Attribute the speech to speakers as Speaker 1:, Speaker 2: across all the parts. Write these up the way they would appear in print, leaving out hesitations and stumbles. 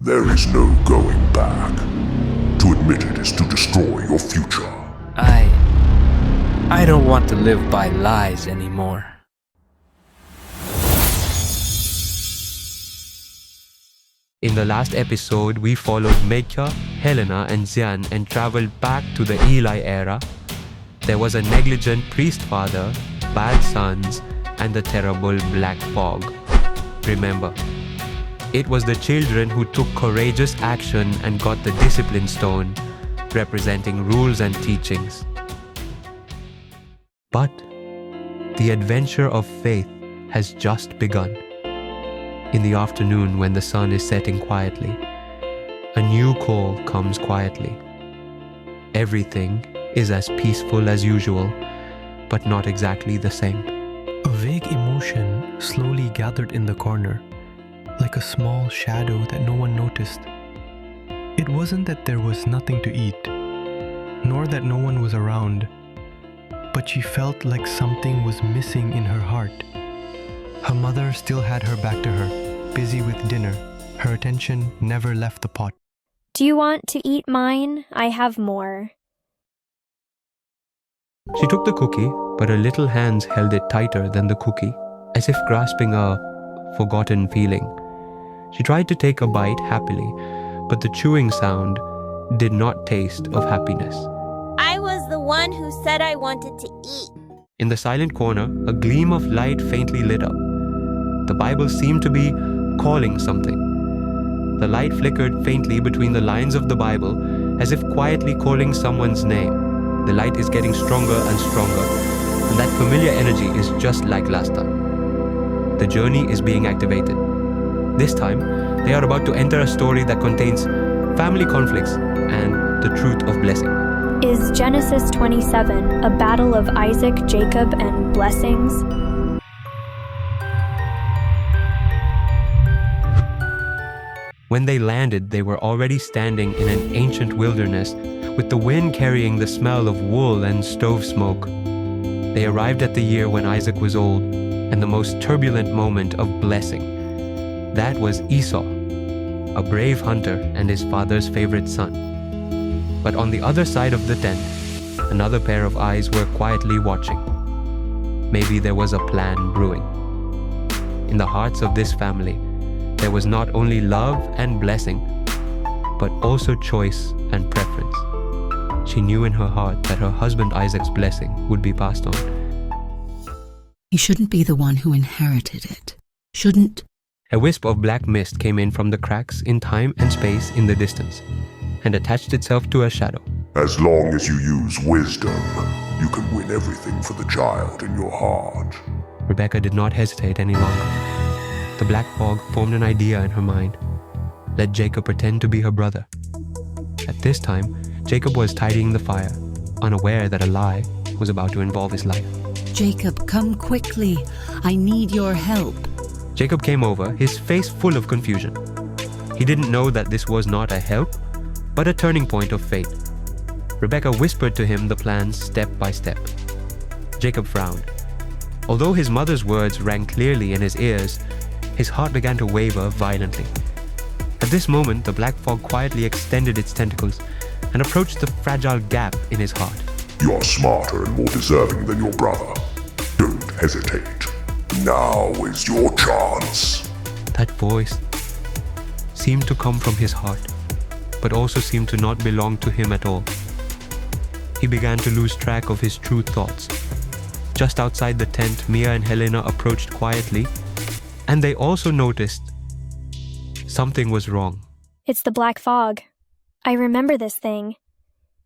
Speaker 1: There is no going back. To admit it is to destroy your future.
Speaker 2: I don't want to live by lies anymore.
Speaker 3: In the last episode, we followed Micah, Helena, and Xian and traveled back to the Eli era. There was a negligent priest father, bad sons, and the terrible black fog. Remember, it was the children who took courageous action and got the discipline stone, representing rules and teachings. But the adventure of faith has just begun. In the afternoon, when the sun is setting quietly, a new call comes quietly. Everything is as peaceful as usual, but not exactly the same.
Speaker 4: A vague emotion slowly gathered in the corner, like a small shadow that no one noticed. It wasn't that there was nothing to eat, nor that no one was around, but she felt like something was missing in her heart. Her mother still had her back to her, busy with dinner. Her attention never left the pot.
Speaker 5: Do you want to eat mine? I have more.
Speaker 3: She took the cookie, but her little hands held it tighter than the cookie, as if grasping a forgotten feeling. She tried to take a bite happily, but the chewing sound did not taste of happiness.
Speaker 6: I was the one who said I wanted to eat.
Speaker 3: In the silent corner, a gleam of light faintly lit up. The Bible seemed to be calling something. The light flickered faintly between the lines of the Bible, as if quietly calling someone's name. The light is getting stronger and stronger, and that familiar energy is just like last time. The journey is being activated. This time, they are about to enter a story that contains family conflicts and the truth of blessing.
Speaker 5: Is Genesis 27 a battle of Isaac, Jacob, and blessings?
Speaker 3: When they landed, they were already standing in an ancient wilderness, with the wind carrying the smell of wool and stove smoke. They arrived at the year when Isaac was old, and the most turbulent moment of blessing. That was Esau, a brave hunter and his father's favorite son. But on the other side of the tent, another pair of eyes were quietly watching. Maybe there was a plan brewing. In the hearts of this family, there was not only love and blessing, but also choice and preference. She knew in her heart that her husband Isaac's blessing would be passed on.
Speaker 7: He shouldn't be the one who inherited it. Shouldn't.
Speaker 3: A wisp of black mist came in from the cracks in time and space in the distance, and attached itself to a shadow.
Speaker 1: As long as you use wisdom, you can win everything for the child in your heart.
Speaker 3: Rebecca did not hesitate any longer. The black fog formed an idea in her mind. Let Jacob pretend to be her brother. At this time, Jacob was tidying the fire, unaware that a lie was about to involve his life.
Speaker 7: Jacob, come quickly. I need your help.
Speaker 3: Jacob came over, his face full of confusion. He didn't know that this was not a help, but a turning point of fate. Rebecca whispered to him the plans step by step. Jacob frowned. Although his mother's words rang clearly in his ears, his heart began to waver violently. At this moment, the black fog quietly extended its tentacles and approached the fragile gap in his heart.
Speaker 1: You're smarter and more deserving than your brother. Don't hesitate. Now is your chance.
Speaker 3: That voice seemed to come from his heart, but also seemed to not belong to him at all. He began to lose track of his true thoughts. Just outside the tent, Mia and Helena approached quietly, and they also noticed something was wrong.
Speaker 5: It's the black fog. I remember this thing.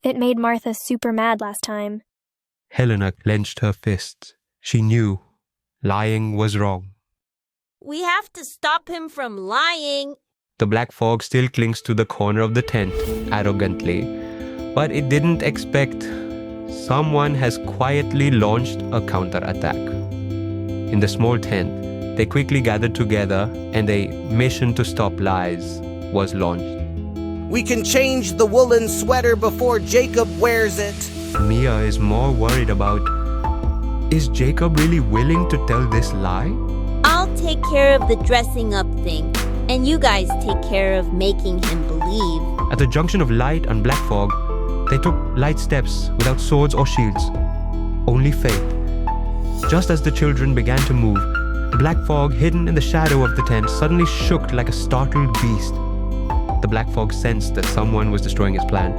Speaker 5: It made Martha super mad last time.
Speaker 3: Helena clenched her fists. She knew lying was wrong.
Speaker 6: We have to stop him from lying.
Speaker 3: The black fog still clings to the corner of the tent, arrogantly, but it didn't expect someone has quietly launched a counterattack. In the small tent, they quickly gathered together and a mission to stop lies was launched.
Speaker 8: We can change the woolen sweater before Jacob wears it.
Speaker 3: Mia is more worried about, is Jacob really willing to tell this lie?
Speaker 6: I'll take care of the dressing up thing. And you guys take care of making him believe.
Speaker 3: At the junction of light and black fog, they took light steps without swords or shields. Only faith. Just as the children began to move, the black fog hidden in the shadow of the tent suddenly shook like a startled beast. The black fog sensed that someone was destroying its plan.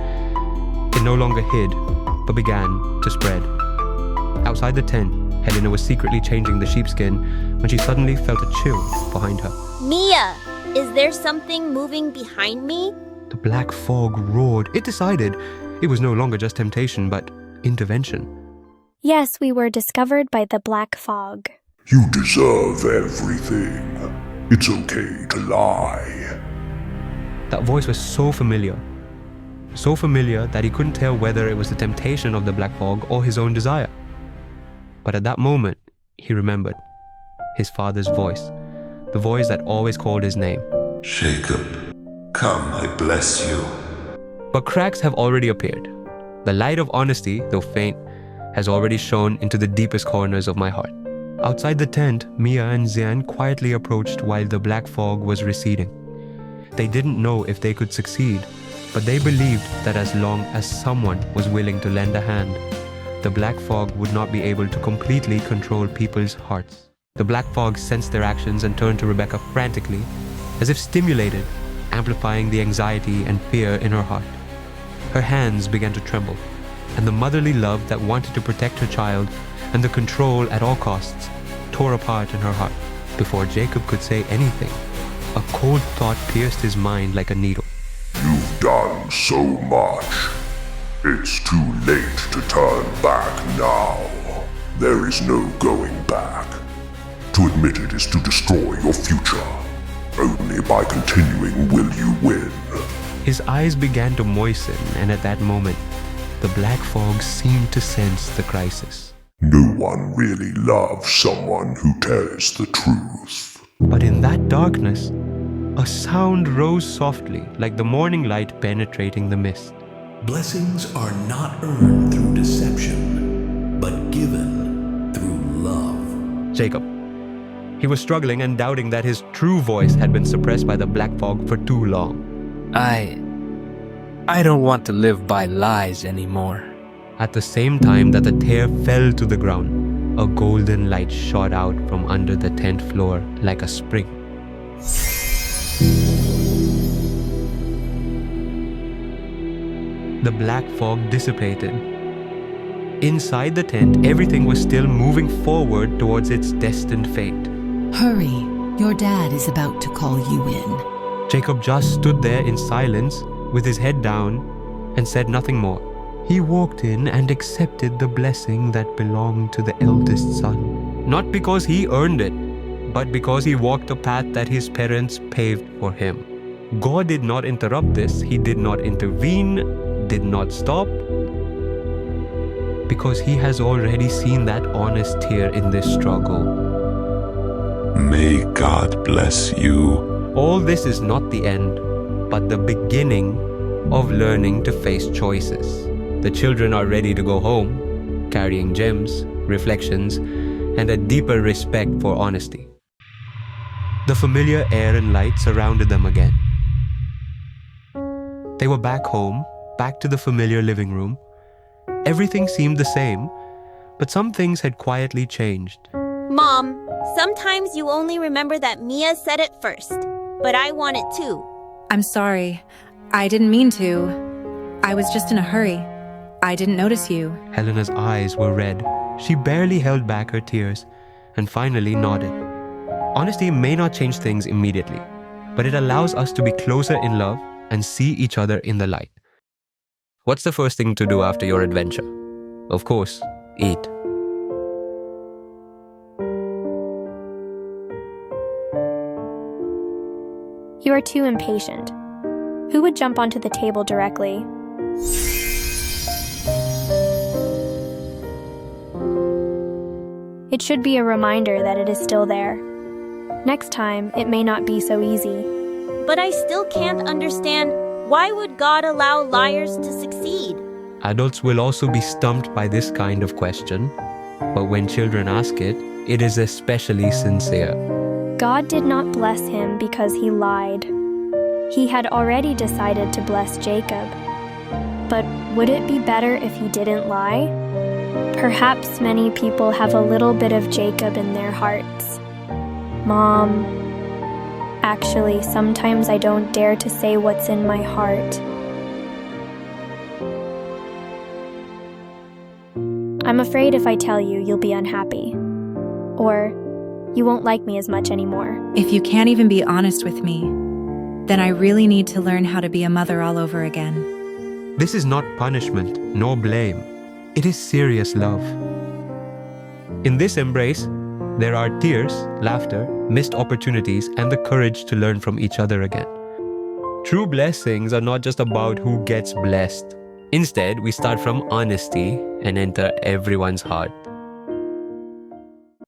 Speaker 3: It no longer hid, but began to spread. Outside the tent, Helena was secretly changing the sheepskin when she suddenly felt a chill behind her.
Speaker 6: Mia, is there something moving behind me?
Speaker 3: The black fog roared. It decided it was no longer just temptation, but intervention.
Speaker 5: Yes, we were discovered by the black fog.
Speaker 1: You deserve everything. It's okay to lie.
Speaker 3: That voice was so familiar that he couldn't tell whether it was the temptation of the black fog or his own desire. But at that moment, he remembered his father's voice, the voice that always called his name.
Speaker 1: Jacob, come, I bless you.
Speaker 3: But cracks have already appeared. The light of honesty, though faint, has already shone into the deepest corners of my heart. Outside the tent, Mia and Xian quietly approached while the black fog was receding. They didn't know if they could succeed, but they believed that as long as someone was willing to lend a hand, the black fog would not be able to completely control people's hearts. The black fog sensed their actions and turned to Rebecca frantically, as if stimulated, amplifying the anxiety and fear in her heart. Her hands began to tremble, and the motherly love that wanted to protect her child and the control at all costs tore apart in her heart. Before Jacob could say anything, a cold thought pierced his mind like a needle.
Speaker 1: You've done so much. It's too late to turn back now. There is no going back. To admit it is to destroy your future. Only by continuing will you win.
Speaker 3: His eyes began to moisten, and at that moment, the black fog seemed to sense the crisis.
Speaker 1: No one really loves someone who tells the truth.
Speaker 3: But in that darkness, a sound rose softly, like the morning light penetrating the mist.
Speaker 9: Blessings are not earned through deception, but given through love.
Speaker 3: Jacob. He was struggling and doubting that his true voice had been suppressed by the black fog for too long.
Speaker 2: I don't want to live by lies anymore.
Speaker 3: At the same time that the tear fell to the ground, a golden light shot out from under the tent floor like a spring. The black fog dissipated. Inside the tent, everything was still moving forward towards its destined fate.
Speaker 7: Hurry, your dad is about to call you in.
Speaker 3: Jacob just stood there in silence with his head down and said nothing more. He walked in and accepted the blessing that belonged to the eldest son. Not because he earned it, but because he walked a path that his parents paved for him. God did not interrupt this. He did not intervene, did not stop, because he has already seen that honest tear in this struggle.
Speaker 1: May God bless you.
Speaker 3: All this is not the end, but the beginning of learning to face choices. The children are ready to go home, carrying gems, reflections, and a deeper respect for honesty. The familiar air and light surrounded them again. They were back home, back to the familiar living room. Everything seemed the same, but some things had quietly changed.
Speaker 6: Mom, sometimes you only remember that Mia said it first, but I want it too.
Speaker 10: I'm sorry. I didn't mean to. I was just in a hurry. I didn't notice you.
Speaker 3: Helena's eyes were red. She barely held back her tears and finally nodded. Honesty may not change things immediately, but it allows us to be closer in love and see each other in the light. What's the first thing to do after your adventure? Of course, eat.
Speaker 5: You are too impatient. Who would jump onto the table directly? It should be a reminder that it is still there. Next time, it may not be so easy.
Speaker 6: But I still can't understand, why would God allow liars to succeed?
Speaker 3: Adults will also be stumped by this kind of question, but when children ask it, it is especially sincere.
Speaker 5: God did not bless him because he lied. He had already decided to bless Jacob. But would it be better if he didn't lie? Perhaps many people have a little bit of Jacob in their hearts. Mom, actually, sometimes I don't dare to say what's in my heart. I'm afraid if I tell you, you'll be unhappy. Or you won't like me as much anymore.
Speaker 10: If you can't even be honest with me, then I really need to learn how to be a mother all over again.
Speaker 3: This is not punishment nor blame. It is serious love. In this embrace, there are tears, laughter, missed opportunities, and the courage to learn from each other again. True blessings are not just about who gets blessed. Instead, we start from honesty and enter everyone's heart.